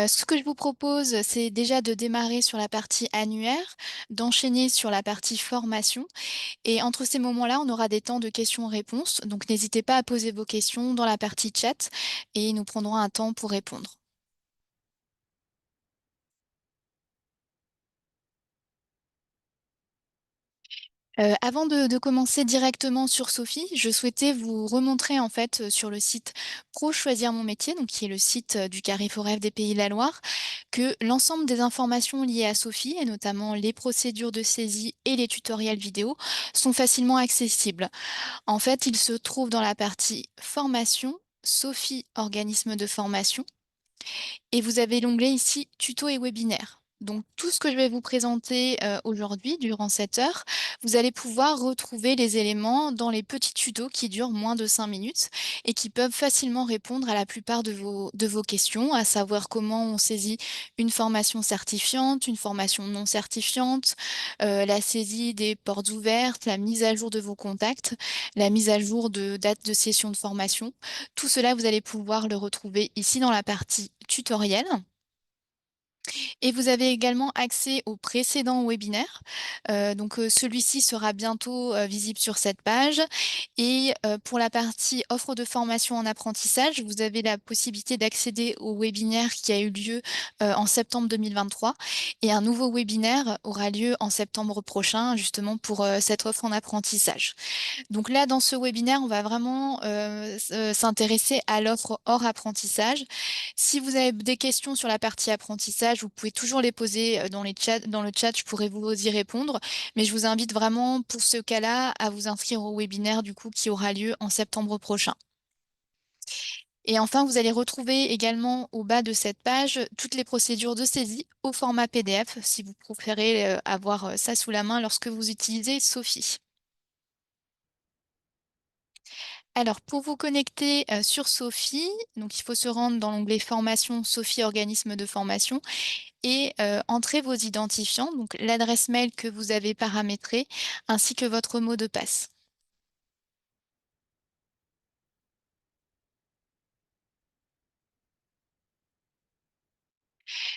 Ce que je vous propose, c'est déjà de démarrer sur la partie annuaire, d'enchaîner sur la partie formation et entre ces moments-là, on aura des temps de questions-réponses. Donc n'hésitez pas à poser vos questions dans la partie chat et nous prendrons un temps pour répondre. Avant de commencer directement sur Sophie, je souhaitais vous remontrer en fait, sur le site Pro Choisir mon métier, donc qui est le site, du Carrefour F des Pays de la Loire, que l'ensemble des informations liées à Sophie et notamment les procédures de saisie et les tutoriels vidéo sont facilement accessibles. En fait, ils se trouvent dans la partie formation, Sophie organisme de formation et vous avez l'onglet ici tuto et webinaire. Donc tout ce que je vais vous présenter aujourd'hui durant cette heure, vous allez pouvoir retrouver les éléments dans les petits tutos qui durent moins de 5 minutes et qui peuvent facilement répondre à la plupart de vos questions, à savoir comment on saisit une formation certifiante, une formation non certifiante, la saisie des portes ouvertes, la mise à jour de vos contacts, la mise à jour de date de session de formation. Tout cela, vous allez pouvoir le retrouver ici dans la partie tutoriel. Et vous avez également accès au précédent webinaire. Celui-ci sera bientôt visible sur cette page. Et pour la partie offre de formation en apprentissage, vous avez la possibilité d'accéder au webinaire qui a eu lieu en septembre 2023. Et un nouveau webinaire aura lieu en septembre prochain, justement pour cette offre en apprentissage. Donc là, dans ce webinaire, on va vraiment s'intéresser à l'offre hors apprentissage. Si vous avez des questions sur la partie apprentissage, vous pouvez toujours les poser dans le chat, je pourrai vous y répondre. Mais je vous invite vraiment pour ce cas-là à vous inscrire au webinaire du coup qui aura lieu en septembre prochain. Et enfin, vous allez retrouver également au bas de cette page toutes les procédures de saisie au format PDF si vous préférez avoir ça sous la main lorsque vous utilisez Sophie. Alors, pour vous connecter sur Sophie, donc il faut se rendre dans l'onglet Formation, Sophie organisme de formation et entrer vos identifiants, donc l'adresse mail que vous avez paramétrée, ainsi que votre mot de passe.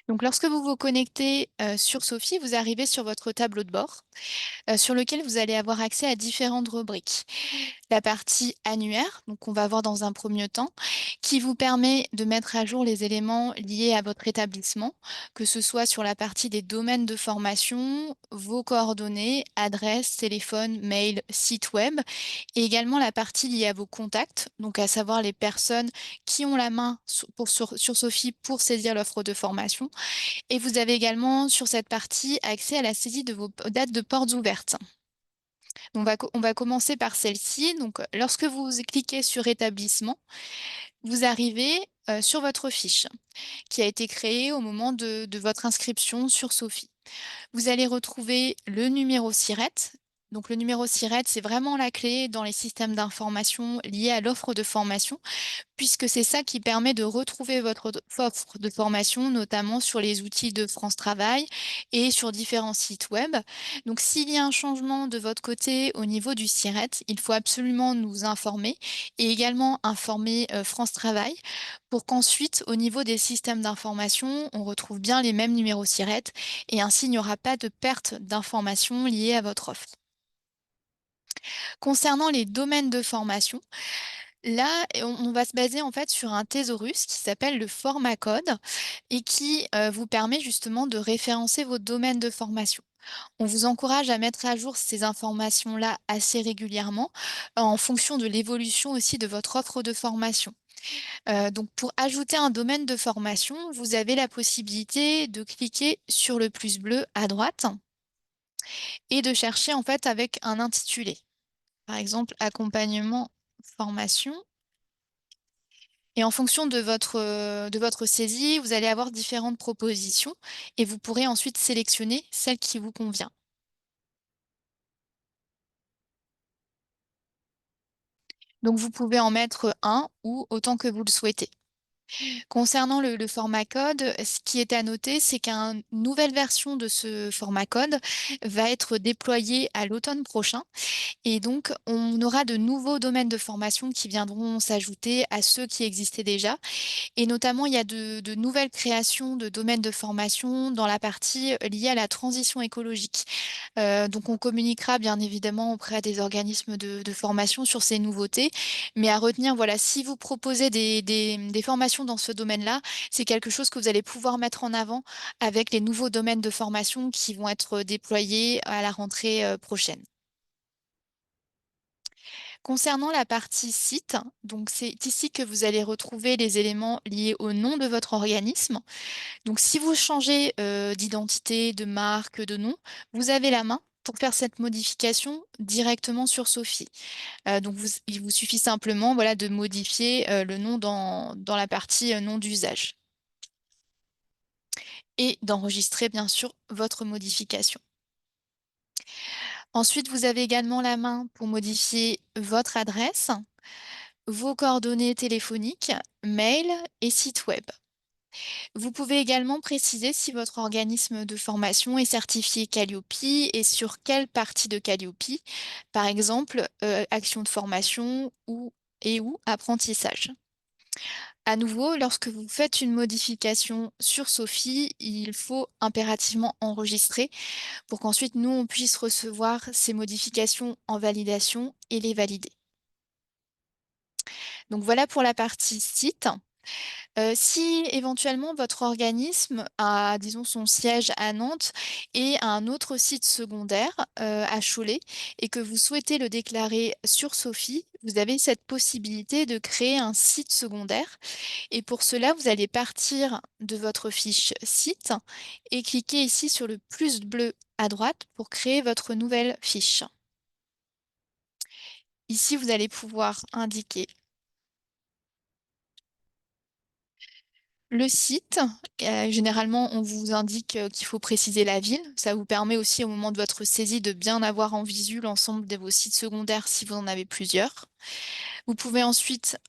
Donc, lorsque vous vous connectez sur Sophie, vous arrivez sur votre tableau de bord, sur lequel vous allez avoir accès à différentes rubriques. La partie annuaire, donc qu'on va voir dans un premier temps, qui vous permet de mettre à jour les éléments liés à votre établissement, que ce soit sur la partie des domaines de formation, vos coordonnées, adresse, téléphone, mail, site web, et également la partie liée à vos contacts, donc à savoir les personnes qui ont la main sur Sophie pour saisir l'offre de formation. Et vous avez également sur cette partie accès à la saisie de vos dates de portes ouvertes. On va commencer par celle-ci. Donc, lorsque vous cliquez sur établissement, vous arrivez sur votre fiche qui a été créée au moment de votre inscription sur Sophie. Vous allez retrouver le numéro SIRET. Donc, le numéro SIRET, c'est vraiment la clé dans les systèmes d'information liés à l'offre de formation puisque c'est ça qui permet de retrouver votre offre de formation, notamment sur les outils de France Travail et sur différents sites web. Donc, s'il y a un changement de votre côté au niveau du SIRET, il faut absolument nous informer et également informer France Travail pour qu'ensuite, au niveau des systèmes d'information, on retrouve bien les mêmes numéros SIRET et ainsi il n'y aura pas de perte d'informations liées à votre offre. Concernant les domaines de formation, là, on va se baser en fait sur un thésaurus qui s'appelle le format code et qui vous permet justement de référencer vos domaines de formation. On vous encourage à mettre à jour ces informations-là assez régulièrement en fonction de l'évolution aussi de votre offre de formation. Donc pour ajouter un domaine de formation, vous avez la possibilité de cliquer sur le plus bleu à droite et de chercher en fait avec un intitulé. Par exemple, accompagnement formation. Et en fonction de votre saisie, vous allez avoir différentes propositions et vous pourrez ensuite sélectionner celle qui vous convient. Donc vous pouvez en mettre un ou autant que vous le souhaitez. Concernant le format code, ce qui est à noter, c'est qu'une nouvelle version de ce format code va être déployée à l'automne prochain et donc on aura de nouveaux domaines de formation qui viendront s'ajouter à ceux qui existaient déjà et notamment il y a de nouvelles créations de domaines de formation dans la partie liée à la transition écologique. Donc on communiquera bien évidemment auprès des organismes de formation sur ces nouveautés. Mais à retenir, voilà, si vous proposez des formations dans ce domaine-là, c'est quelque chose que vous allez pouvoir mettre en avant avec les nouveaux domaines de formation qui vont être déployés à la rentrée prochaine. Concernant la partie site, donc c'est ici que vous allez retrouver les éléments liés au nom de votre organisme. Donc si vous changez, d'identité, de marque, de nom, vous avez la main pour faire cette modification directement sur Sophie. Donc il vous suffit simplement, voilà, de modifier, le nom dans la partie, nom d'usage et d'enregistrer bien sûr votre modification. Ensuite, vous avez également la main pour modifier votre adresse, vos coordonnées téléphoniques, mail et site web. Vous pouvez également préciser si votre organisme de formation est certifié Calliope et sur quelle partie de Calliope, par exemple, action de formation ou apprentissage. À nouveau, lorsque vous faites une modification sur Sophie, il faut impérativement enregistrer pour qu'ensuite nous, on puisse recevoir ces modifications en validation et les valider. Donc voilà pour la partie site. Si éventuellement votre organisme a, disons, son siège à Nantes et un autre site secondaire, à Cholet et que vous souhaitez le déclarer sur Sophie, vous avez cette possibilité de créer un site secondaire et pour cela, vous allez partir de votre fiche site et cliquer ici sur le plus bleu à droite pour créer votre nouvelle fiche. Ici, vous allez pouvoir indiquer le site, généralement, on vous indique, qu'il faut préciser la ville. Ça vous permet aussi au moment de votre saisie de bien avoir en visu l'ensemble de vos sites secondaires si vous en avez plusieurs. Vous pouvez ensuite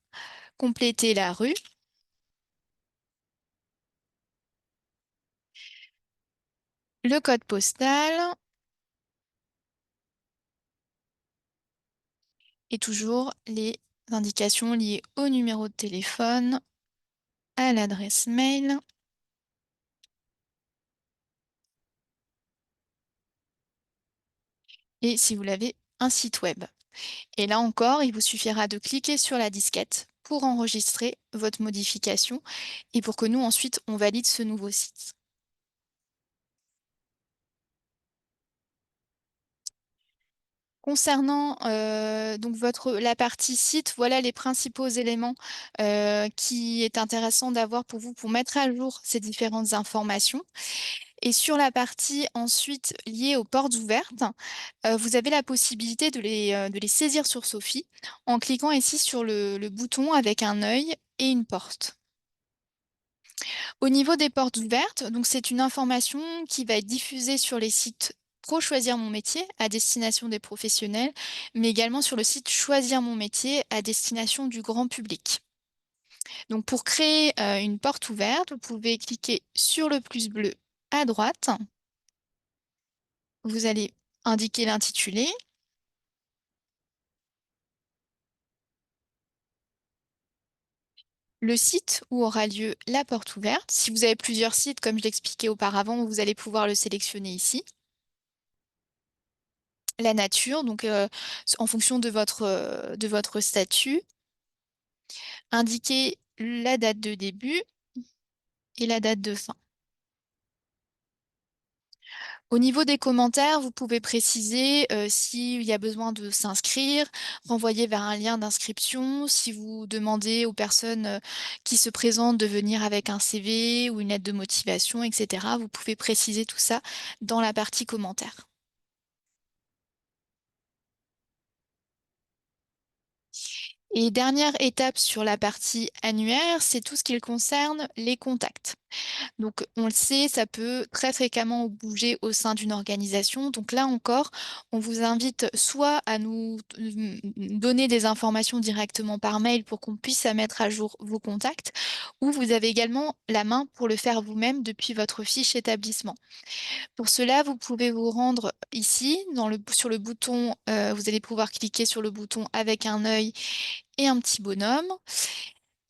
compléter la rue, le code postal et toujours les indications liées au numéro de téléphone, à l'adresse mail et si vous l'avez, un site web. Et là encore, il vous suffira de cliquer sur la disquette pour enregistrer votre modification et pour que nous ensuite on valide ce nouveau site. Concernant donc la partie site, voilà les principaux éléments qui est intéressant d'avoir pour vous pour mettre à jour ces différentes informations. Et sur la partie ensuite liée aux portes ouvertes, vous avez la possibilité de les saisir sur Sophie en cliquant ici sur le bouton avec un œil et une porte. Au niveau des portes ouvertes, donc c'est une information qui va être diffusée sur les sites Pro Choisir mon métier à destination des professionnels, mais également sur le site Choisir mon métier à destination du grand public. Donc pour créer une porte ouverte, vous pouvez cliquer sur le plus bleu à droite. Vous allez indiquer l'intitulé, le site où aura lieu la porte ouverte. Si vous avez plusieurs sites, comme je l'expliquais auparavant, vous allez pouvoir le sélectionner ici. La nature, donc en fonction de votre statut, indiquer la date de début et la date de fin. Au niveau des commentaires, vous pouvez préciser s'il y a besoin de s'inscrire, renvoyer vers un lien d'inscription, si vous demandez aux personnes qui se présentent de venir avec un CV ou une lettre de motivation, etc. Vous pouvez préciser tout ça dans la partie commentaires. Et dernière étape sur la partie annuaire, c'est tout ce qui concerne les contacts. Donc, on le sait, ça peut très fréquemment bouger au sein d'une organisation. Donc là encore, on vous invite soit à nous donner des informations directement par mail pour qu'on puisse à mettre à jour vos contacts, ou vous avez également la main pour le faire vous-même depuis votre fiche établissement. Pour cela, vous pouvez vous rendre ici, sur le bouton, vous allez pouvoir cliquer sur le bouton avec un œil et un petit bonhomme.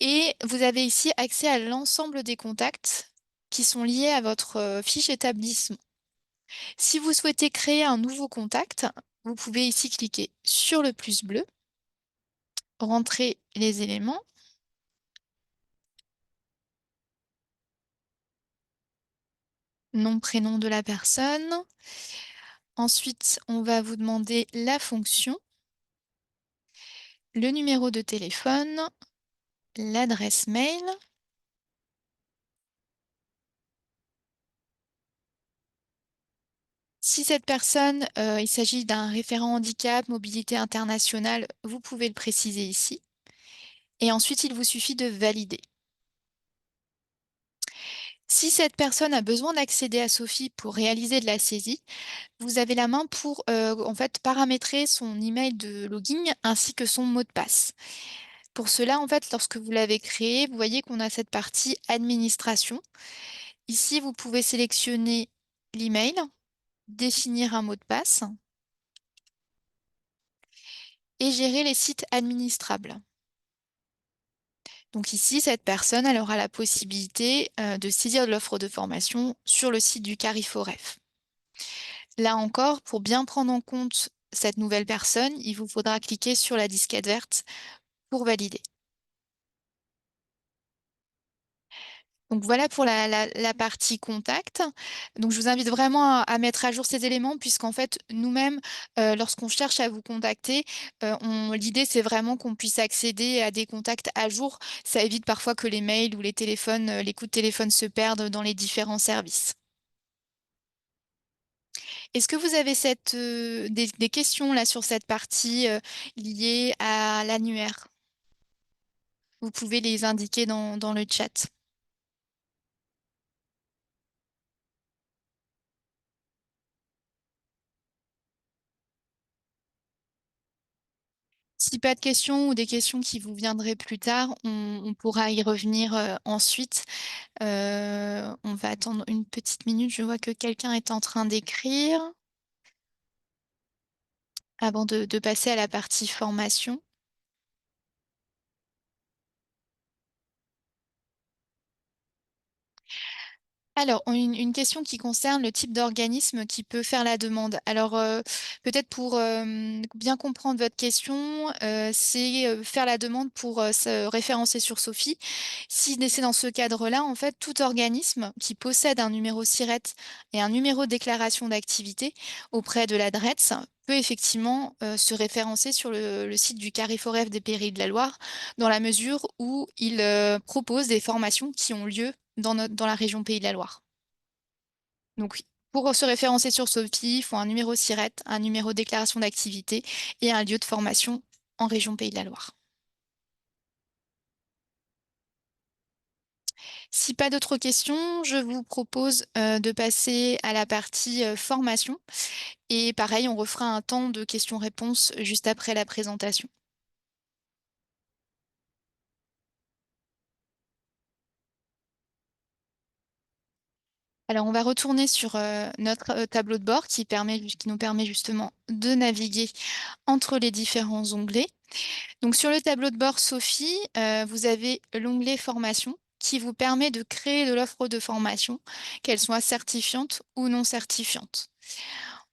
Et vous avez ici accès à l'ensemble des contacts qui sont liés à votre fiche établissement. Si vous souhaitez créer un nouveau contact, vous pouvez ici cliquer sur le plus bleu, rentrer les éléments, nom, prénom de la personne. Ensuite, on va vous demander la fonction, le numéro de téléphone, l'adresse mail. Si cette personne, il s'agit d'un référent handicap, mobilité internationale, vous pouvez le préciser ici. Et ensuite, il vous suffit de valider. Si cette personne a besoin d'accéder à Sophie pour réaliser de la saisie, vous avez la main pour en fait paramétrer son email de login ainsi que son mot de passe. Pour cela, en fait, lorsque vous l'avez créé, vous voyez qu'on a cette partie administration. Ici, vous pouvez sélectionner l'email, définir un mot de passe et gérer les sites administrables. Donc ici, cette personne, elle aura la possibilité de saisir de l'offre de formation sur le site du Cariforef. Là encore, pour bien prendre en compte cette nouvelle personne, il vous faudra cliquer sur la disquette verte pour valider. Donc voilà pour la partie contact. Donc je vous invite vraiment à mettre à jour ces éléments puisqu'en fait, nous-mêmes, lorsqu'on cherche à vous contacter, l'idée c'est vraiment qu'on puisse accéder à des contacts à jour. Ça évite parfois que les mails ou les téléphones, les coups de téléphone se perdent dans les différents services. Est-ce que vous avez des questions là sur cette partie liée à l'annuaire? Vous pouvez les indiquer dans le chat. Si pas de questions ou des questions qui vous viendraient plus tard, on pourra y revenir ensuite. On va attendre une petite minute. Je vois que quelqu'un est en train d'écrire avant de passer à la partie formation. Alors, une question qui concerne le type d'organisme qui peut faire la demande. Alors, peut-être pour bien comprendre votre question, c'est faire la demande pour se référencer sur Sophie. Si c'est dans ce cadre-là, en fait, tout organisme qui possède un numéro SIRET et un numéro de déclaration d'activité auprès de l'adresse peut effectivement se référencer sur le site du Cariforef des Pays de la Loire, dans la mesure où il propose des formations qui ont lieu dans la région Pays de la Loire. Donc, pour se référencer sur Sophie, il faut un numéro SIRET, un numéro de déclaration d'activité et un lieu de formation en région Pays de la Loire. Si pas d'autres questions, je vous propose de passer à la partie formation. Et pareil, on refera un temps de questions-réponses juste après la présentation. Alors, on va retourner sur notre tableau de bord qui nous permet justement de naviguer entre les différents onglets. Donc, sur le tableau de bord Sophie, vous avez l'onglet formation qui vous permet de créer de l'offre de formation, qu'elle soit certifiante ou non certifiante.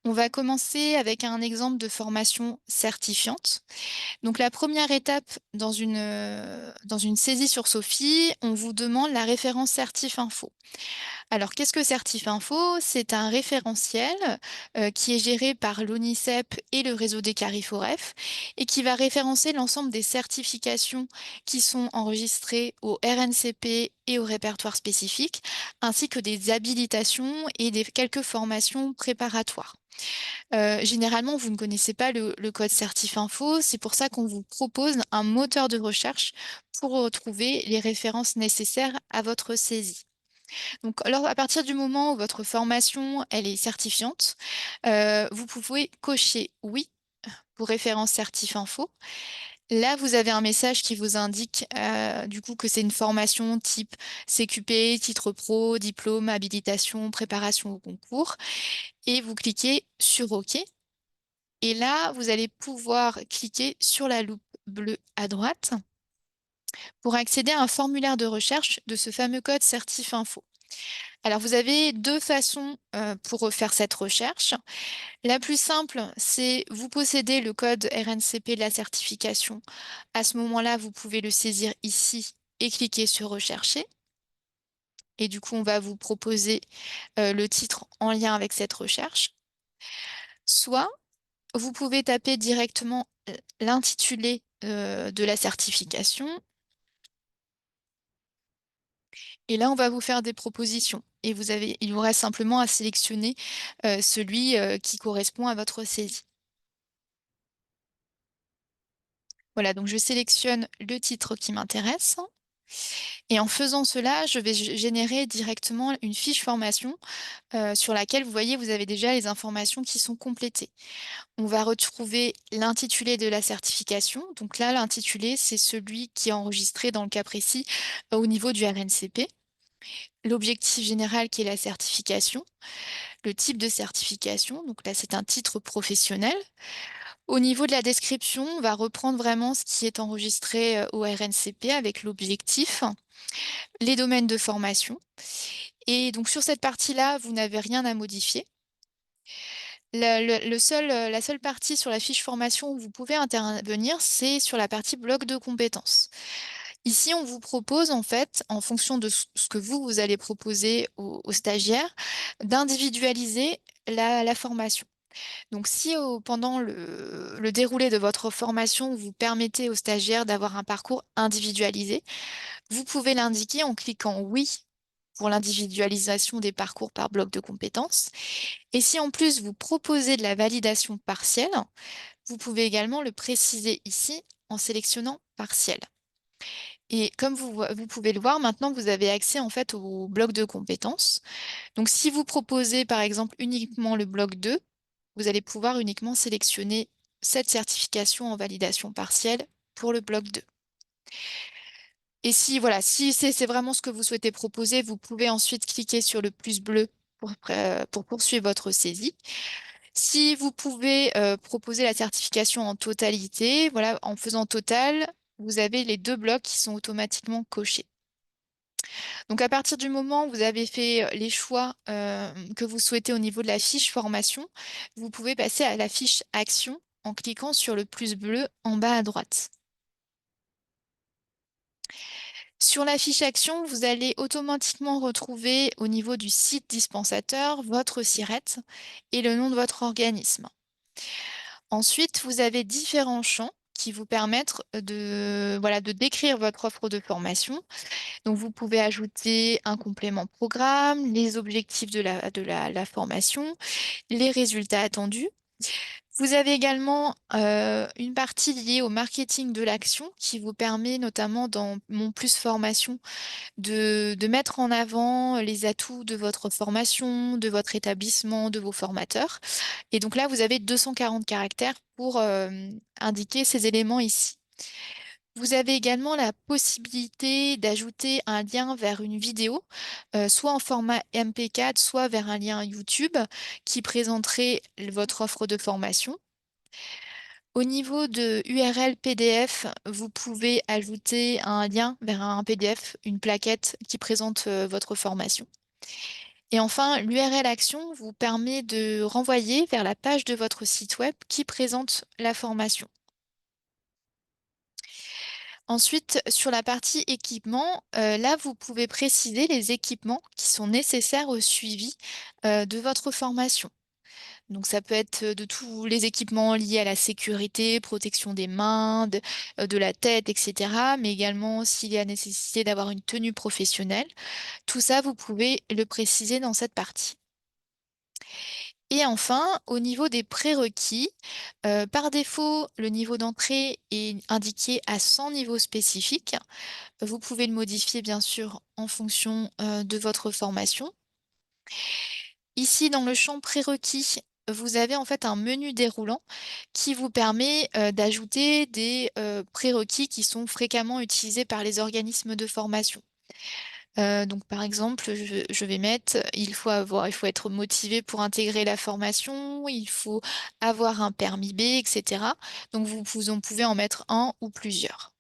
On va commencer avec un exemple de formation certifiante. Donc, la première étape dans une saisie sur Sophie, on vous demande la référence Certif Info. Alors, qu'est-ce que Certif Info? C'est un référentiel qui est géré par l'ONICEP et le réseau des Cariforef et qui va référencer l'ensemble des certifications qui sont enregistrées au RNCP et au répertoire spécifique, ainsi que des habilitations et quelques formations préparatoires. Généralement, vous ne connaissez pas le code Certif Info, c'est pour ça qu'on vous propose un moteur de recherche pour retrouver les références nécessaires à votre saisie. Donc alors à partir du moment où votre formation, elle est certifiante, vous pouvez cocher «Oui» pour référence Certif Info. Là, vous avez un message qui vous indique, du coup que c'est une formation type CQP, titre pro, diplôme, habilitation, préparation au concours et vous cliquez sur OK et là, vous allez pouvoir cliquer sur la loupe bleue à droite pour accéder à un formulaire de recherche de ce fameux code Certif Info. Alors vous avez 2 façons, pour faire cette recherche. La plus simple, c'est vous possédez le code RNCP de la certification. À ce moment-là, vous pouvez le saisir ici et cliquer sur «Rechercher» et du coup, on va vous proposer, le titre en lien avec cette recherche. Soit vous pouvez taper directement, l'intitulé, de la certification et là, on va vous faire des propositions et il vous reste simplement à sélectionner, celui, qui correspond à votre saisie. Voilà, donc je sélectionne le titre qui m'intéresse et en faisant cela, je vais générer directement une fiche formation, sur laquelle vous voyez, vous avez déjà les informations qui sont complétées. On va retrouver l'intitulé de la certification. Donc là, l'intitulé, c'est celui qui est enregistré dans le cas précis, au niveau du RNCP. L'objectif général qui est la certification, le type de certification, donc là, c'est un titre professionnel. Au niveau de la description, on va reprendre vraiment ce qui est enregistré, au RNCP avec l'objectif, les domaines de formation et donc sur cette partie-là, vous n'avez rien à modifier. La seule partie sur la fiche formation où vous pouvez intervenir, c'est sur la partie bloc de compétences. Ici, on vous propose en fait, en fonction de ce que vous allez proposer aux stagiaires, d'individualiser la formation. Donc si pendant le déroulé de votre formation, vous permettez aux stagiaires d'avoir un parcours individualisé, vous pouvez l'indiquer en cliquant «Oui» pour l'individualisation des parcours par bloc de compétences. Et si en plus vous proposez de la validation partielle, vous pouvez également le préciser ici en sélectionnant «Partiel». Et comme vous pouvez le voir, maintenant vous avez accès en fait au bloc de compétences. Donc si vous proposez par exemple uniquement le bloc 2, vous allez pouvoir uniquement sélectionner cette certification en validation partielle pour le bloc 2. Et si voilà, si c'est vraiment ce que vous souhaitez proposer, vous pouvez ensuite cliquer sur le plus bleu pour poursuivre votre saisie. Si vous pouvez, proposer la certification en totalité, voilà, en faisant total, vous avez les 2 blocs qui sont automatiquement cochés. Donc à partir du moment où vous avez fait, les choix, que vous souhaitez au niveau de la fiche formation, vous pouvez passer à la fiche action en cliquant sur le plus bleu en bas à droite. Sur la fiche action, vous allez automatiquement retrouver au niveau du site dispensateur votre SIRET et le nom de votre organisme. Ensuite, vous avez différents champs qui vous permettent de, voilà, de décrire votre offre de formation. Donc, vous pouvez ajouter un complément programme, les objectifs de la formation, les résultats attendus. Vous avez également une partie liée au marketing de l'action qui vous permet notamment dans Mon Plus Formation de mettre en avant les atouts de votre formation, de votre établissement, de vos formateurs. Et donc là, vous avez 240 caractères pour indiquer ces éléments ici. Vous avez également la possibilité d'ajouter un lien vers une vidéo, soit en format MP4, soit vers un lien YouTube qui présenterait votre offre de formation. Au niveau de URL PDF, vous pouvez ajouter un lien vers un PDF, une plaquette qui présente votre formation. Et enfin, l'URL action vous permet de renvoyer vers la page de votre site web qui présente la formation. Ensuite, sur la partie équipement, là, vous pouvez préciser les équipements qui sont nécessaires au suivi de votre formation. Donc ça peut être, de tous les équipements liés à la sécurité, protection des mains, de la tête et cetera, mais également s'il y a nécessité d'avoir une tenue professionnelle. Tout ça, vous pouvez le préciser dans cette partie. Et enfin, au niveau des prérequis, par défaut, le niveau d'entrée est indiqué à 100 niveaux spécifiques. Vous pouvez le modifier bien sûr en fonction, de votre formation. Ici, dans le champ prérequis, vous avez en fait un menu déroulant qui vous permet, d'ajouter des, prérequis qui sont fréquemment utilisés par les organismes de formation. Donc par exemple, je vais mettre, il faut être motivé pour intégrer la formation, il faut avoir un permis B et cetera. Donc vous en pouvez en mettre un ou plusieurs.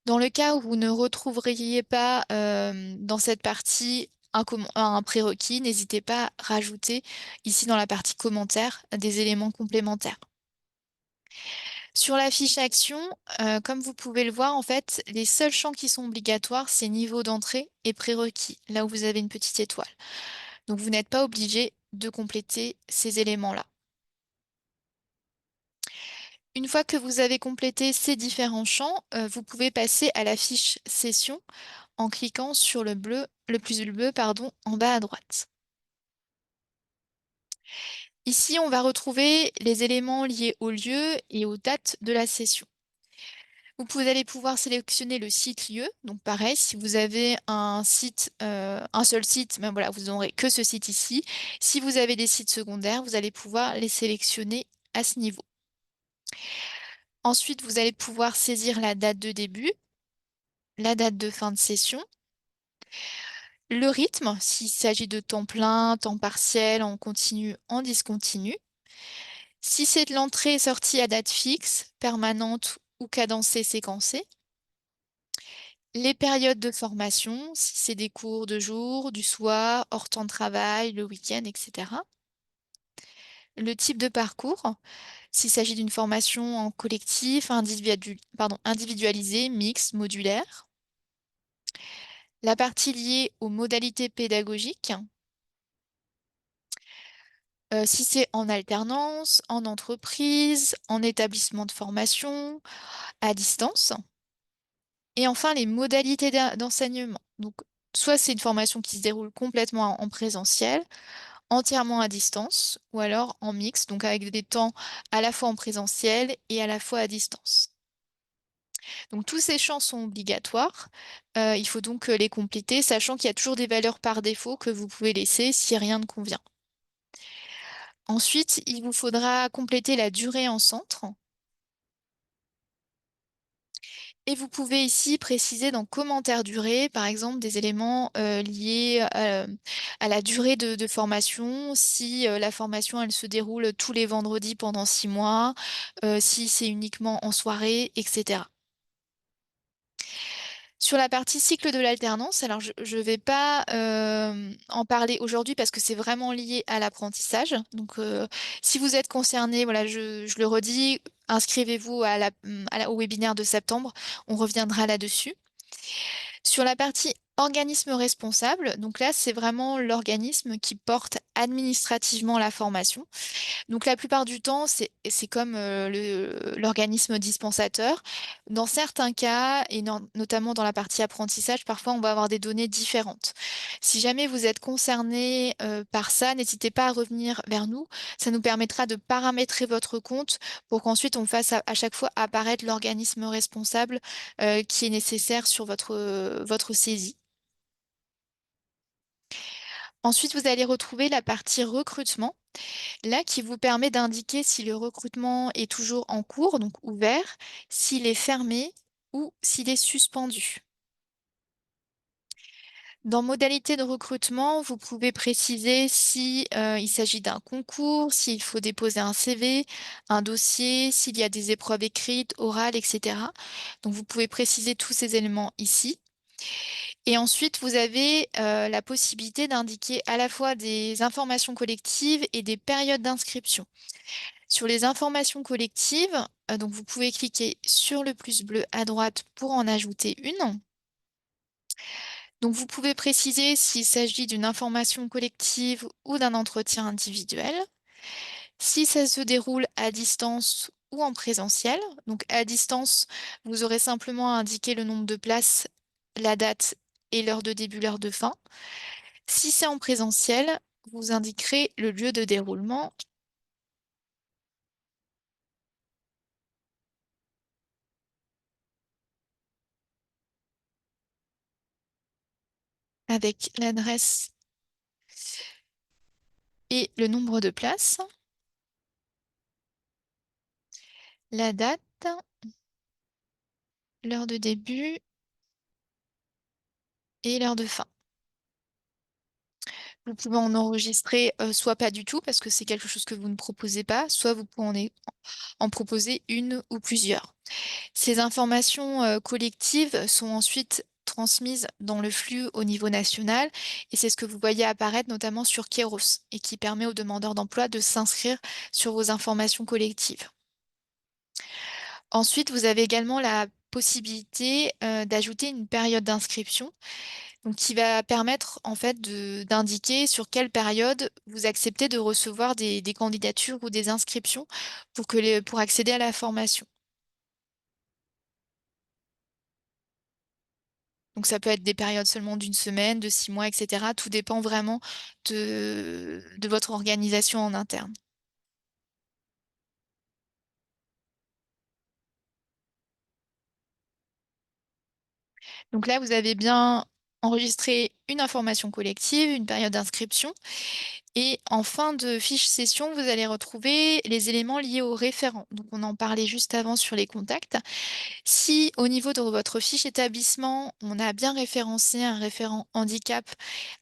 Dans le cas où vous ne retrouveriez pas, dans cette partie un prérequis, n'hésitez pas à rajouter ici dans la partie commentaires des éléments complémentaires. Sur la fiche action, comme vous pouvez le voir, en fait, les seuls champs qui sont obligatoires, c'est niveau d'entrée et prérequis, là où vous avez une petite étoile. Donc vous n'êtes pas obligé de compléter ces éléments-là. Une fois que vous avez complété ces différents champs, vous pouvez passer à la fiche session en cliquant sur le plus bleu, pardon, en bas à droite. Ici, on va retrouver les éléments liés au lieu et aux dates de la session. Vous allez pouvoir sélectionner le site lieu. Donc pareil, si vous avez un site, un seul site, ben voilà, vous n'aurez que ce site ici. Si vous avez des sites secondaires, vous allez pouvoir les sélectionner à ce niveau. Ensuite, vous allez pouvoir saisir la date de début, la date de fin de session, le rythme, s'il s'agit de temps plein, temps partiel, en continu, en discontinu. Si c'est de l'entrée et sortie à date fixe, permanente ou cadencée séquencée. Les périodes de formation, si c'est des cours de jour, du soir, hors temps de travail, le week-end, etc. Le type de parcours, s'il s'agit d'une formation en collectif, individualisée, mixte, modulaire. La partie liée aux modalités pédagogiques, si c'est en alternance, en entreprise, en établissement de formation, à distance. Et enfin, les modalités d'enseignement. Donc, soit c'est une formation qui se déroule complètement en présentiel, entièrement à distance, ou alors en mix, donc avec des temps à la fois en présentiel et à la fois à distance. Donc tous ces champs sont obligatoires. Il faut donc les compléter, sachant qu'il y a toujours des valeurs par défaut que vous pouvez laisser si rien ne convient. Ensuite, il vous faudra compléter la durée en centre. Et vous pouvez ici préciser dans commentaire durée, par exemple, des éléments liés à la durée de formation, si la formation elle se déroule tous les vendredis pendant 6 mois, si c'est uniquement en soirée, etc. Sur la partie cycle de l'alternance, alors je ne vais pas en parler aujourd'hui parce que c'est vraiment lié à l'apprentissage. Donc, si vous êtes concerné, voilà, je le redis, inscrivez-vous au webinaire de septembre. On reviendra là-dessus. Sur la partie organisme responsable, donc là, c'est vraiment l'organisme qui porte administrativement la formation. Donc la plupart du temps, c'est comme l'organisme dispensateur. Dans certains cas, et notamment dans la partie apprentissage, parfois on va avoir des données différentes. Si jamais vous êtes concerné par ça, n'hésitez pas à revenir vers nous. Ça nous permettra de paramétrer votre compte pour qu'ensuite on fasse à chaque fois apparaître l'organisme responsable qui est nécessaire sur votre saisie. Ensuite, vous allez retrouver la partie recrutement. Là, qui vous permet d'indiquer si le recrutement est toujours en cours, donc ouvert, s'il est fermé ou s'il est suspendu. Dans modalité de recrutement, vous pouvez préciser si il s'agit d'un concours, s'il faut déposer un CV, un dossier, s'il y a des épreuves écrites, orales, etc. Donc vous pouvez préciser tous ces éléments ici. Et ensuite, vous avez la possibilité d'indiquer à la fois des informations collectives et des périodes d'inscription. Sur les informations collectives, donc vous pouvez cliquer sur le plus bleu à droite pour en ajouter une. Donc vous pouvez préciser s'il s'agit d'une information collective ou d'un entretien individuel. Si ça se déroule à distance ou en présentiel. Donc à distance, vous aurez simplement à indiquer le nombre de places, la date et l'heure de début, l'heure de fin. Si c'est en présentiel, vous indiquerez le lieu de déroulement avec l'adresse et le nombre de places, la date, l'heure de début et l'heure de fin. Vous pouvez en enregistrer soit pas du tout parce que c'est quelque chose que vous ne proposez pas, soit vous pouvez en proposer une ou plusieurs. Ces informations collectives sont ensuite transmises dans le flux au niveau national et c'est ce que vous voyez apparaître notamment sur Keros et qui permet aux demandeurs d'emploi de s'inscrire sur vos informations collectives. Ensuite, vous avez également la possibilité d'ajouter une période d'inscription, donc qui va permettre en fait d'indiquer sur quelle période vous acceptez de recevoir des candidatures ou des inscriptions pour accéder à la formation. Donc ça peut être des périodes seulement d'une semaine, de 6 mois, etc. Tout dépend vraiment de votre organisation en interne. Donc là, vous avez bien enregistré une information collective, une période d'inscription. Et en fin de fiche session, vous allez retrouver les éléments liés au référent. Donc on en parlait juste avant sur les contacts. Si au niveau de votre fiche établissement, on a bien référencé un référent handicap,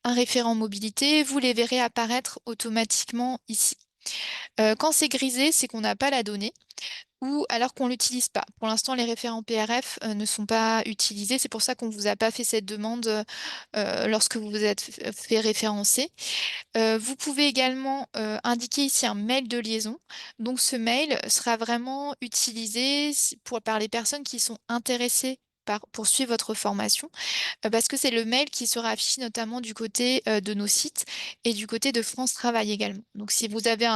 un référent mobilité, vous les verrez apparaître automatiquement ici. Quand c'est grisé, c'est qu'on n'a pas la donnée ou alors qu'on l'utilise pas. Pour l'instant, les référents PRF ne sont pas utilisés. C'est pour ça qu'on ne vous a pas fait cette demande lorsque vous vous êtes fait référencer. Vous pouvez également indiquer ici un mail de liaison. Donc ce mail sera vraiment utilisé par les personnes qui sont intéressées par poursuivre votre formation, parce que c'est le mail qui sera affiché notamment du côté de nos sites et du côté de France Travail également. Donc si vous avez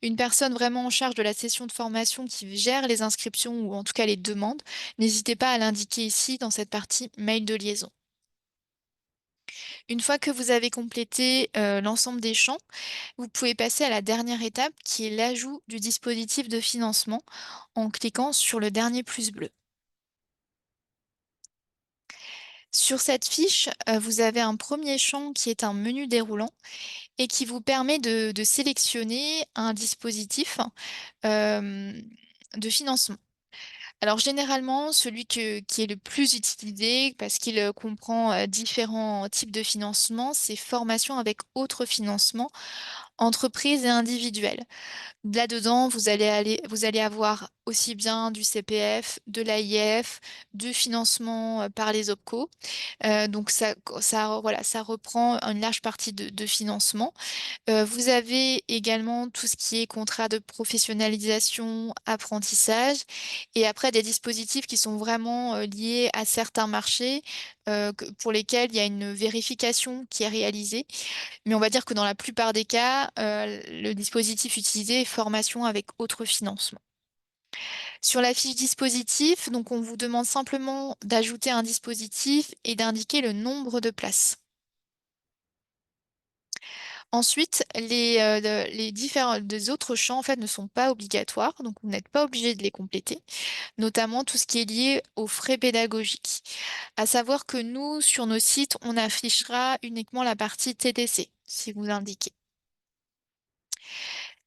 une personne vraiment en charge de la session de formation qui gère les inscriptions ou en tout cas les demandes, n'hésitez pas à l'indiquer ici dans cette partie mail de liaison. Une fois que vous avez complété l'ensemble des champs, vous pouvez passer à la dernière étape qui est l'ajout du dispositif de financement en cliquant sur le dernier plus bleu. Sur cette fiche, vous avez un premier champ qui est un menu déroulant et qui vous permet de sélectionner un dispositif euh, de financement. Alors généralement, celui qui est le plus utilisé, parce qu'il comprend différents types de financement, c'est formation avec autres financements, entreprises et individuels. Là-dedans, vous allez avoir aussi bien du CPF, de l'AIF, du financement par les OPCO. Donc voilà, ça reprend une large partie de financement. Vous avez également tout ce qui est contrat de professionnalisation, apprentissage, et après des dispositifs qui sont vraiment liés à certains marchés pour lesquels il y a une vérification qui est réalisée. Mais on va dire que dans la plupart des cas, le dispositif utilisé est formation avec autre financement. Sur la fiche dispositif, donc on vous demande simplement d'ajouter un dispositif et d'indiquer le nombre de places. Ensuite, les différents des autres champs en fait ne sont pas obligatoires, donc vous n'êtes pas obligé de les compléter, notamment tout ce qui est lié aux frais pédagogiques. À savoir que nous, sur nos sites, on affichera uniquement la partie TTC, si vous indiquez.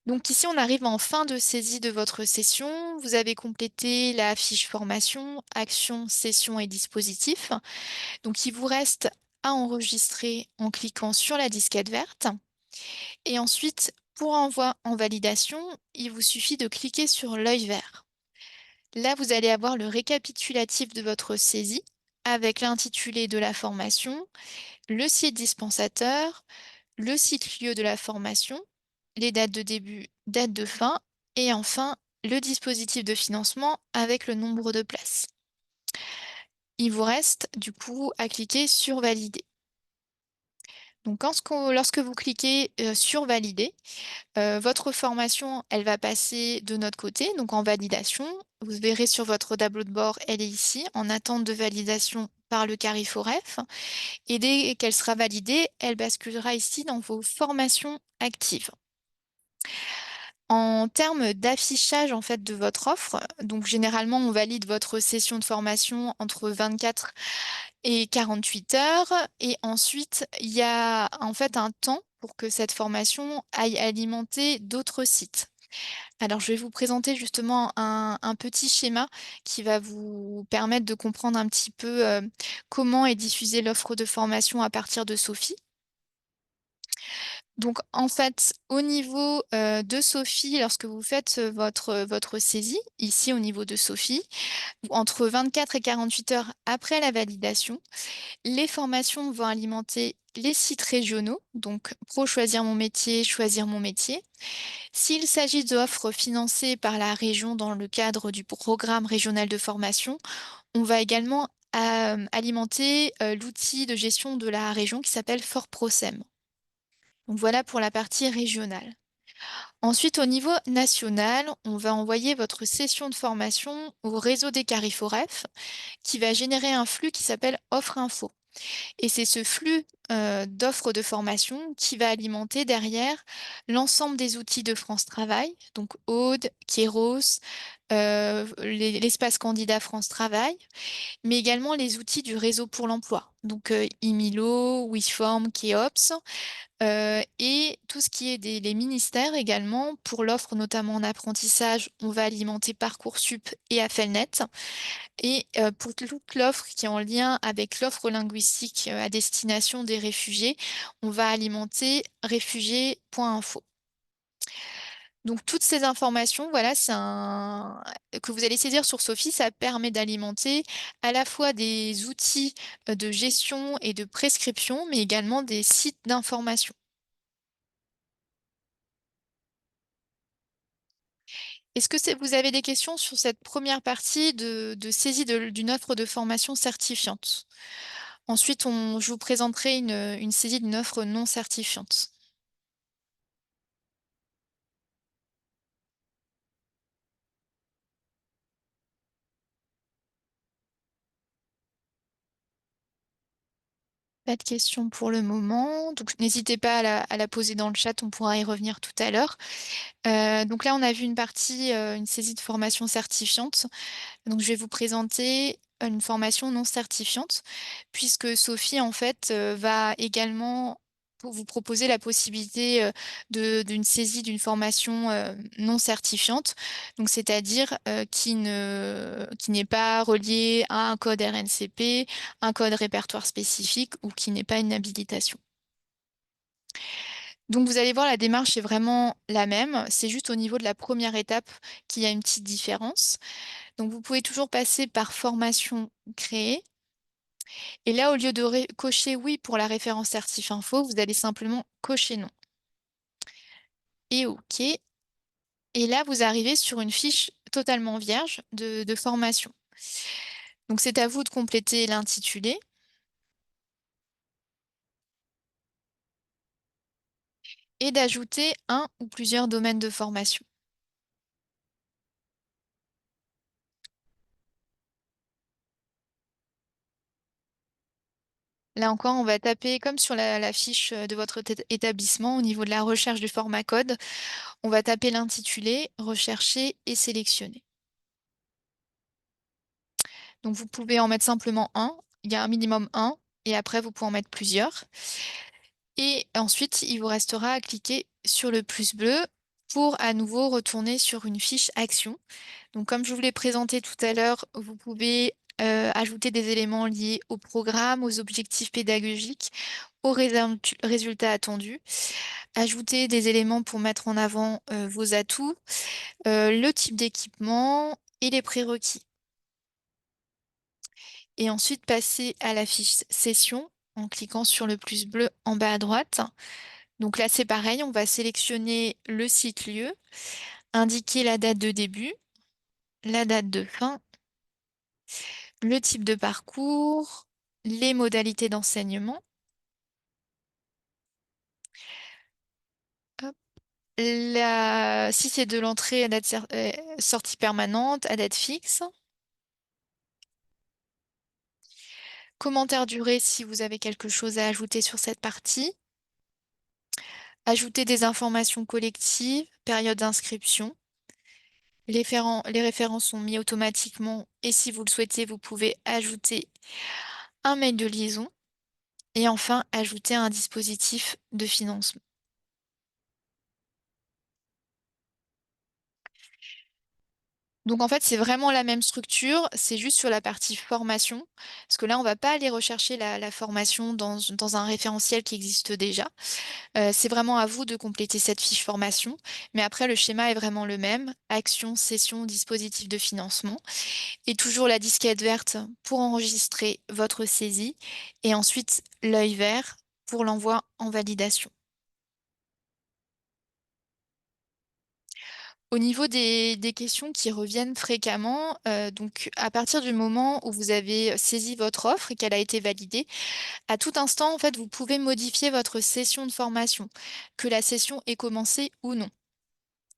Donc ici, on arrive en fin de saisie de votre session. Vous avez complété la fiche formation, action, session et dispositif. Donc il vous reste à enregistrer en cliquant sur la disquette verte. Et ensuite, pour envoi en validation, il vous suffit de cliquer sur l'œil vert. Là, vous allez avoir le récapitulatif de votre saisie avec l'intitulé de la formation, le site dispensateur, le site lieu de la formation, les dates de début, date de fin et enfin le dispositif de financement avec le nombre de places. Il vous reste du coup à cliquer sur valider. Donc lorsque vous cliquez, sur valider, votre formation, elle va passer de notre côté, donc en validation. Vous verrez sur votre tableau de bord, elle est ici, en attente de validation par le Cariforef et dès qu'elle sera validée, elle basculera ici dans vos formations actives. En termes d'affichage, en fait, de votre offre, donc généralement, on valide votre session de formation entre 24 et 48 heures et ensuite, il y a, en fait, un temps pour que cette formation aille alimenter d'autres sites. Alors, je vais vous présenter justement un petit schéma qui va vous permettre de comprendre un petit peu, comment est diffusée l'offre de formation à partir de Sophie. Donc en fait, au niveau, de Sophie, lorsque vous faites, votre saisie, ici au niveau de Sophie, entre 24 et 48 heures après la validation, les formations vont alimenter les sites régionaux, donc Pro Choisir mon métier, Choisir mon métier. S'il s'agit d'offres financées par la région dans le cadre du programme régional de formation, on va également, alimenter, l'outil de gestion de la région qui s'appelle FortProSem. Donc voilà pour la partie régionale. Ensuite, au niveau national, on va envoyer votre session de formation au réseau des Cariforef qui va générer un flux qui s'appelle Offre Info. Et c'est ce flux d'offres de formation qui va alimenter derrière l'ensemble des outils de France Travail, donc Aude, Kéros, l'espace candidat France Travail, mais également les outils du réseau pour l'emploi, donc Imilo, Wisform, Keops, et tout ce qui est les ministères également. Pour l'offre notamment en apprentissage, on va alimenter Parcoursup et Affelnet. Et pour toute l'offre qui est en lien avec l'offre linguistique à destination des réfugiés, on va alimenter réfugiés.info. Donc toutes ces informations, voilà, que vous allez saisir sur Sophie, ça permet d'alimenter à la fois des outils de gestion et de prescription, mais également des sites d'information. Est-ce que vous avez des questions sur cette première partie de saisie d'une offre de formation certifiante? Ensuite, je vous présenterai une saisie d'une offre non certifiante. Pas de questions pour le moment, donc n'hésitez pas à la poser dans le chat, on pourra y revenir tout à l'heure. Donc là, on a vu une partie, une saisie de formation certifiante. Donc je vais vous présenter une formation non certifiante, puisque Sophie, en fait, va également vous proposer la possibilité d'une saisie d'une formation non certifiante, donc c'est-à-dire qui n'est pas reliée à un code RNCP, un code répertoire spécifique ou qui n'est pas une habilitation. Donc vous allez voir, la démarche est vraiment la même, c'est juste au niveau de la première étape qu'il y a une petite différence. Donc vous pouvez toujours passer par formation créée. Et là, au lieu de cocher oui pour la référence certif info, vous allez simplement cocher non. Et OK. Et là, vous arrivez sur une fiche totalement vierge de formation. Donc c'est à vous de compléter l'intitulé et d'ajouter un ou plusieurs domaines de formation. Là encore, on va taper comme sur la fiche de votre établissement au niveau de la recherche du format code. On va taper l'intitulé, rechercher et sélectionner. Donc vous pouvez en mettre simplement un. Il y a un minimum un et après vous pouvez en mettre plusieurs. Et ensuite, il vous restera à cliquer sur le plus bleu pour à nouveau retourner sur une fiche action. Donc comme je vous l'ai présenté tout à l'heure, vous pouvez ajouter des éléments liés au programme, aux objectifs pédagogiques, aux résultats attendus, ajouter des éléments pour mettre en avant vos atouts, le type d'équipement et les prérequis. Et ensuite passer à la fiche session en cliquant sur le plus bleu en bas à droite. Donc là, c'est pareil, on va sélectionner le site lieu, indiquer la date de début, la date de fin, le type de parcours, les modalités d'enseignement. Si c'est de l'entrée à date sortie permanente, à date fixe. Commentaire duré si vous avez quelque chose à ajouter sur cette partie. Ajouter des informations collectives, période d'inscription. Les références sont mis automatiquement et si vous le souhaitez, vous pouvez ajouter un mail de liaison. Et enfin, ajouter un dispositif de financement. Donc en fait, c'est vraiment la même structure, c'est juste sur la partie formation, parce que là, on va pas aller rechercher la formation dans un référentiel qui existe déjà. C'est vraiment à vous de compléter cette fiche formation, mais après, le schéma est vraiment le même, action, session, dispositif de financement, et toujours la disquette verte pour enregistrer votre saisie, et ensuite l'œil vert pour l'envoi en validation. Au niveau des questions qui reviennent fréquemment, donc à partir du moment où vous avez saisi votre offre et qu'elle a été validée, à tout instant, en fait, vous pouvez modifier votre session de formation, que la session ait commencé ou non.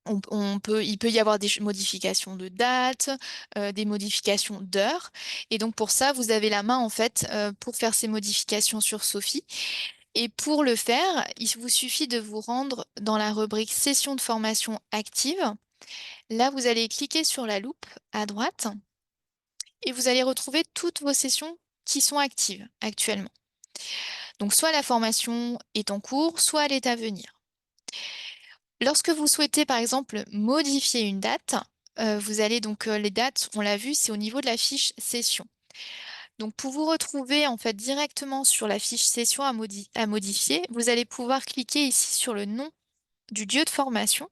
Il peut y avoir des modifications de date, des modifications d'heures. Et donc pour ça, vous avez la main, en fait, pour faire ces modifications sur Sophie. Et pour le faire, il vous suffit de vous rendre dans la rubrique session de formation active. Là, vous allez cliquer sur la loupe à droite et vous allez retrouver toutes vos sessions qui sont actives actuellement. Donc, soit la formation est en cours, soit elle est à venir. Lorsque vous souhaitez, par exemple, modifier une date, vous allez donc, les dates, on l'a vu, c'est au niveau de la fiche session. Donc, pour vous retrouver en fait directement sur la fiche session à modifier, vous allez pouvoir cliquer ici sur le nom du lieu de formation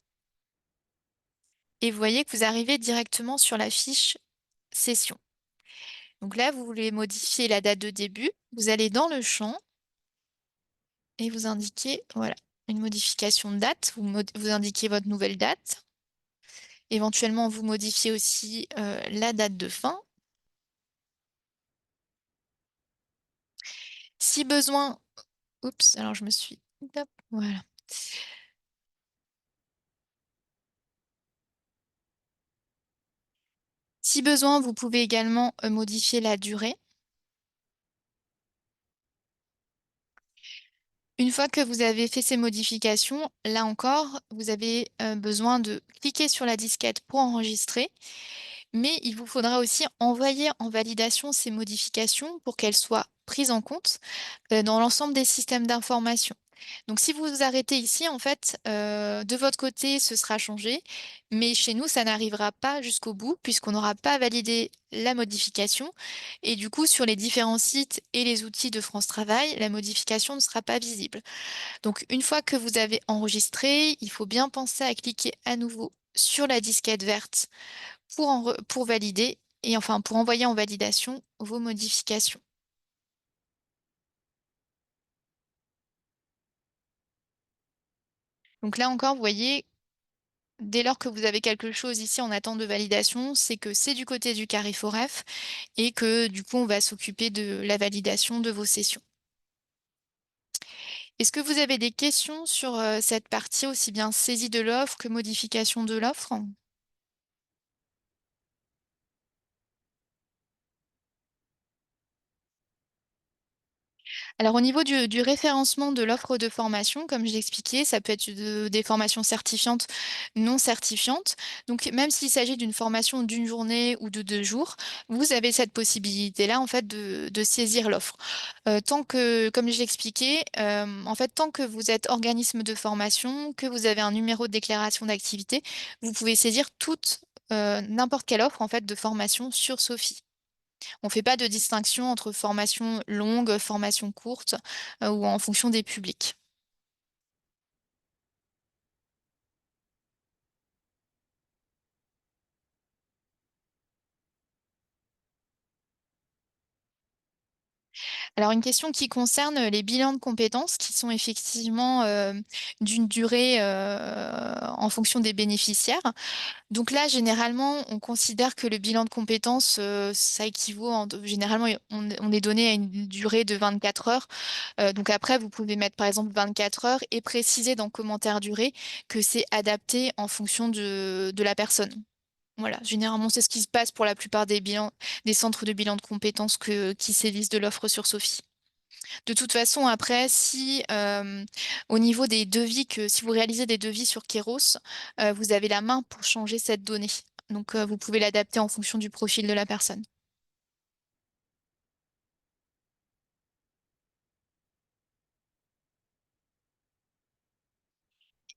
et vous voyez que vous arrivez directement sur la fiche session. Donc là, vous voulez modifier la date de début. Vous allez dans le champ et vous indiquez, voilà, une modification de date. Vous indiquez votre nouvelle date. Éventuellement, vous modifiez aussi la date de fin. Si besoin, oups, alors je me suis, hop, voilà. Si besoin, vous pouvez également modifier la durée. Une fois que vous avez fait ces modifications, là encore, vous avez besoin de cliquer sur la disquette pour enregistrer. Mais il vous faudra aussi envoyer en validation ces modifications pour qu'elles soient prises en compte dans l'ensemble des systèmes d'information. Donc si vous vous arrêtez ici, en fait, de votre côté, ce sera changé, mais chez nous, ça n'arrivera pas jusqu'au bout puisqu'on n'aura pas validé la modification. Et du coup, sur les différents sites et les outils de France Travail, la modification ne sera pas visible. Donc une fois que vous avez enregistré, il faut bien penser à cliquer à nouveau sur la disquette verte pour valider et enfin pour envoyer en validation vos modifications. Donc là encore, vous voyez, dès lors que vous avez quelque chose ici en attente de validation, c'est que c'est du côté du Cariforef et que du coup, on va s'occuper de la validation de vos sessions. Est-ce que vous avez des questions sur cette partie, aussi bien saisie de l'offre que modification de l'offre? Alors au niveau du référencement de l'offre de formation, comme je l'expliquais, ça peut être des formations certifiantes, non certifiantes. Donc même s'il s'agit d'une formation d'une journée ou de 2 jours, vous avez cette possibilité-là en fait de saisir l'offre. Tant que, comme je l'expliquais, en fait tant que vous êtes organisme de formation, que vous avez un numéro de déclaration d'activité, vous pouvez saisir toute n'importe quelle offre en fait de formation sur Sophie. On ne fait pas de distinction entre formation longue, formation courte ou en fonction des publics. Alors une question qui concerne les bilans de compétences qui sont effectivement d'une durée en fonction des bénéficiaires. Donc là, généralement, on considère que le bilan de compétences, ça équivaut généralement, on est donné à une durée de 24 heures. Donc après, vous pouvez mettre par exemple 24 heures et préciser dans commentaire durée que c'est adapté en fonction de la personne. Voilà, généralement, c'est ce qui se passe pour la plupart des bilans, des centres de bilan de compétences qui sévissent de l'offre sur Sophie. De toute façon, après, si au niveau des devis, si vous réalisez des devis sur Keros, vous avez la main pour changer cette donnée. Donc, vous pouvez l'adapter en fonction du profil de la personne.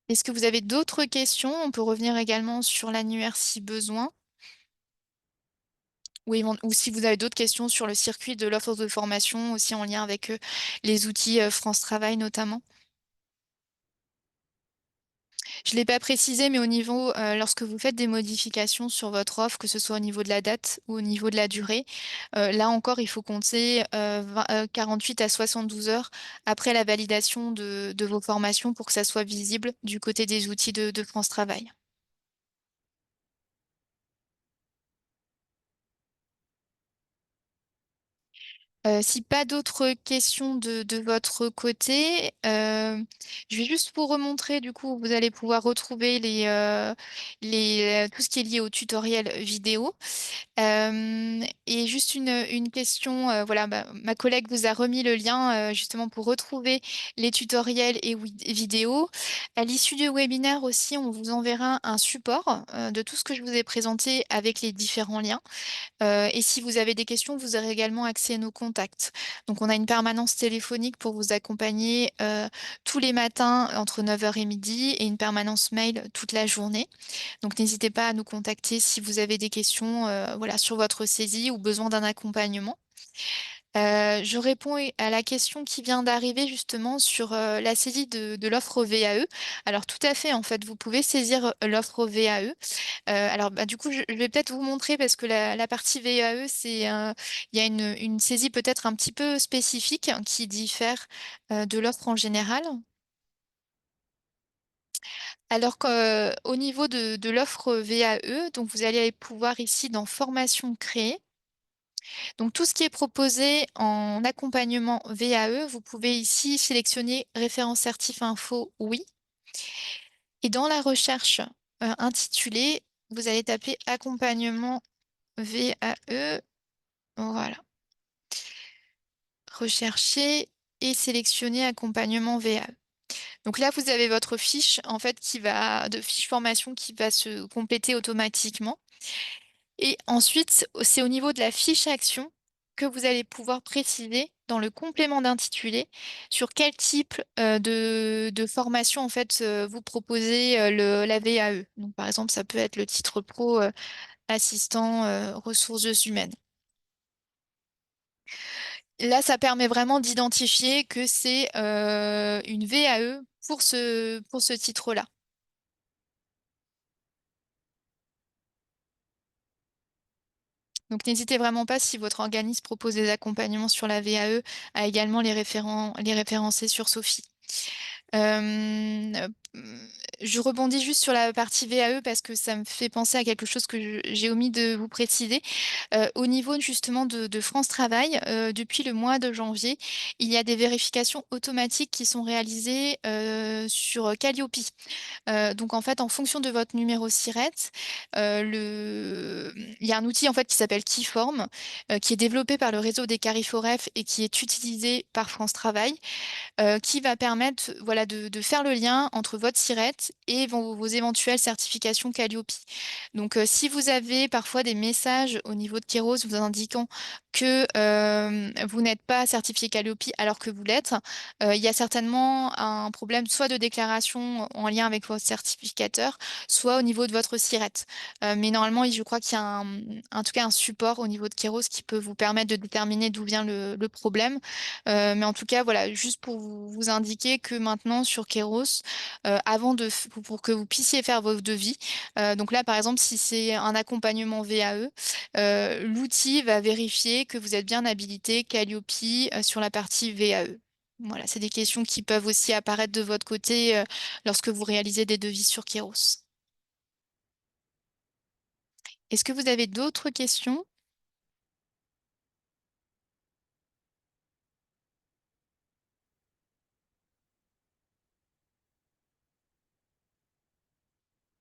Est-ce que vous avez d'autres questions? On peut revenir également sur l'annuaire si besoin. Ou si vous avez d'autres questions sur le circuit de l'offre de formation, aussi en lien avec les outils France Travail notamment. Je ne l'ai pas précisé, mais au niveau, lorsque vous faites des modifications sur votre offre, que ce soit au niveau de la date ou au niveau de la durée, là encore, il faut compter 48 à 72 heures après la validation de vos formations pour que ça soit visible du côté des outils de France Travail. Si pas d'autres questions de votre côté, je vais juste vous remontrer, du coup, vous allez pouvoir retrouver tout ce qui est lié au tutoriel vidéo. Et juste une question, voilà, ma collègue vous a remis le lien justement pour retrouver les tutoriels et vidéos. À l'issue du webinaire aussi, on vous enverra un support de tout ce que je vous ai présenté avec les différents liens. Et si vous avez des questions, vous aurez également accès à nos contacts. Donc, on a une permanence téléphonique pour vous accompagner tous les matins entre 9 heures et midi et une permanence mail toute la journée. Donc, n'hésitez pas à nous contacter si vous avez des questions voilà, sur votre saisie ou besoin d'un accompagnement. Je réponds à la question qui vient d'arriver justement sur la saisie de l'offre VAE. Alors tout à fait, en fait, vous pouvez saisir l'offre VAE. Alors du coup, je vais peut-être vous montrer parce que la partie VAE, il y a une saisie peut-être un petit peu spécifique qui diffère de l'offre en général. Alors qu'au niveau de l'offre VAE, donc vous allez pouvoir ici dans formation créée. Donc tout ce qui est proposé en accompagnement VAE, vous pouvez ici sélectionner référence certif info oui. Et dans la recherche intitulée, vous allez taper accompagnement VAE. Voilà. Rechercher et sélectionner accompagnement VAE. Donc là, vous avez votre fiche en fait de fiche formation qui va se compléter automatiquement. Et ensuite, c'est au niveau de la fiche action que vous allez pouvoir préciser dans le complément d'intitulé sur quel type de formation en fait vous proposez la VAE. Donc par exemple, ça peut être le titre pro assistant ressources humaines. Là, ça permet vraiment d'identifier que c'est une VAE pour ce titre-là. Donc n'hésitez vraiment pas, si votre organisme propose des accompagnements sur la VAE, à également les référencer sur Sophie. Euh, je rebondis juste sur la partie VAE parce que ça me fait penser à quelque chose que j'ai omis de vous préciser. Au niveau justement de France Travail, depuis le mois de janvier, il y a des vérifications automatiques qui sont réalisées sur Calliope. Donc en fait, en fonction de votre numéro SIRET, il y a un outil en fait qui s'appelle Keyform, qui est développé par le réseau des Cariforef et qui est utilisé par France Travail, qui va permettre voilà, de faire le lien entre votre SIRET et vos éventuelles certifications Calliope. Donc, si vous avez parfois des messages au niveau de Keros vous indiquant que vous n'êtes pas certifié Calliope alors que vous l'êtes, il y a certainement un problème soit de déclaration en lien avec votre certificateur, soit au niveau de votre SIRET. Mais normalement, je crois qu'il y a en tout cas un support au niveau de Keros qui peut vous permettre de déterminer d'où vient le problème. Mais en tout cas, voilà, juste pour vous indiquer que maintenant sur Keros, avant de f pour que vous puissiez faire vos devis. Donc là, par exemple, si c'est un accompagnement VAE, l'outil va vérifier que vous êtes bien habilité Qualiopi, sur la partie VAE. Voilà, c'est des questions qui peuvent aussi apparaître de votre côté, lorsque vous réalisez des devis sur Kéros. Est-ce que vous avez d'autres questions?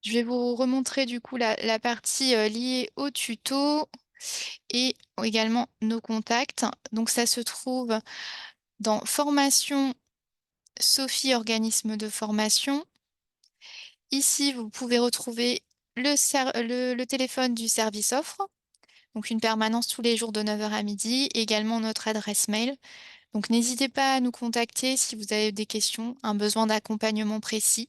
Je vais vous remontrer du coup la partie, liée au tuto et également nos contacts. Donc ça se trouve dans formation Sophie organisme de formation. Ici, vous pouvez retrouver le téléphone du service offre, donc une permanence tous les jours de 9 heures à midi, également notre adresse mail. Donc n'hésitez pas à nous contacter si vous avez des questions, un besoin d'accompagnement précis.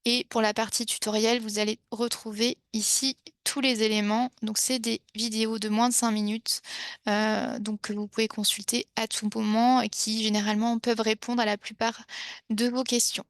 Et pour la partie tutoriel, vous allez retrouver ici tous les éléments. Donc c'est des vidéos de moins de 5 minutes, donc que vous pouvez consulter à tout moment et qui généralement peuvent répondre à la plupart de vos questions.